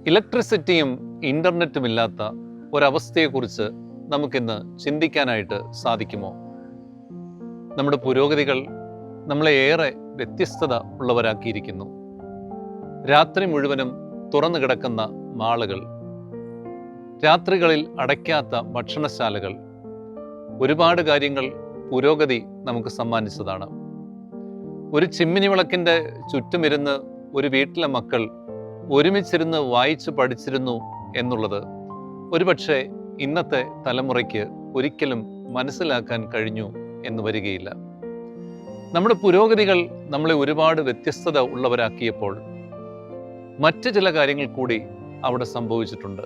ഇലക്ട്രിസിറ്റിയും ഇൻ്റർനെറ്റും ഇല്ലാത്ത ഒരവസ്ഥയെക്കുറിച്ച് നമുക്കിന്ന് ചിന്തിക്കാനായിട്ട് സാധിക്കുമോ? നമ്മുടെ പുരോഗതികൾ നമ്മളെ ഏറെ വ്യത്യസ്തത ഉള്ളവരാക്കിയിരിക്കുന്നു. രാത്രി മുഴുവനും തുറന്നു കിടക്കുന്ന മാളുകൾ, രാത്രികളിൽ അടയ്ക്കാത്ത ഭക്ഷണശാലകൾ, ഒരുപാട് കാര്യങ്ങൾ പുരോഗതി നമുക്ക് സമ്മാനിച്ചതാണ്. ഒരു ചിമ്മിനി വിളക്കിൻ്റെ ചുറ്റുമിരുന്ന് ഒരു വീട്ടിലെ മക്കൾ ഒരുമിച്ചിരുന്ന് വായിച്ച് പഠിച്ചിരുന്നു എന്നുള്ളത് ഒരുപക്ഷെ ഇന്നത്തെ തലമുറയ്ക്ക് ഒരിക്കലും മനസ്സിലാക്കാൻ കഴിഞ്ഞു എന്ന് വരികയില്ല. നമ്മുടെ പുരോഗതികൾ നമ്മളെ ഒരുപാട് വ്യത്യസ്തത ഉള്ളവരാക്കിയപ്പോൾ മറ്റ് ചില കാര്യങ്ങൾ കൂടി അവിടെ സംഭവിച്ചിട്ടുണ്ട്.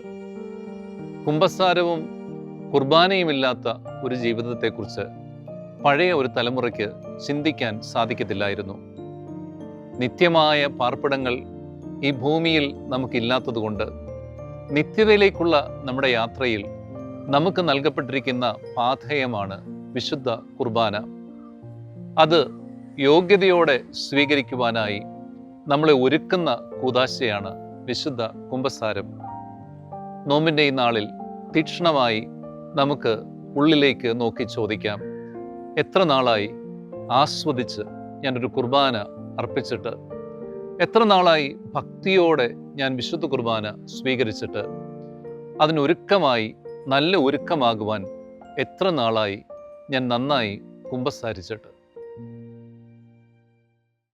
കുമ്പസാരവും കുർബാനയുമില്ലാത്ത ഒരു ജീവിതത്തെക്കുറിച്ച് പഴയ ഒരു തലമുറയ്ക്ക് ചിന്തിക്കാൻ സാധിക്കത്തില്ലായിരുന്നു. നിത്യമായ പാർപ്പിടങ്ങൾ ഈ ഭൂമിയിൽ നമുക്കില്ലാത്തതുകൊണ്ട് നിത്യതയിലേക്കുള്ള നമ്മുടെ യാത്രയിൽ നമുക്ക് നൽകപ്പെട്ടിരിക്കുന്ന പാഥേയമാണ് വിശുദ്ധ കുർബാന. അത് യോഗ്യതയോടെ സ്വീകരിക്കുവാനായി നമ്മളെ ഒരുക്കുന്ന കൂദാശയാണ് വിശുദ്ധ കുമ്പസാരം. നോമ്പിൻ്റെ ഈ നാളിൽ തീക്ഷ്ണമായി നമുക്ക് ഉള്ളിലേക്ക് നോക്കി ചോദിക്കാം, എത്ര നാളായി ആസ്വദിച്ച് ഞാനൊരു കുർബാന അർപ്പിച്ചിട്ട്? എത്ര നാളായി ഭക്തിയോടെ ഞാൻ വിശുദ്ധ കുർബാന സ്വീകരിച്ചിട്ട്? അതിനൊരുക്കമായി, നല്ല ഒരുക്കമാകുവാൻ എത്ര നാളായി ഞാൻ നന്നായി കുമ്പസാരിച്ചിട്ട്?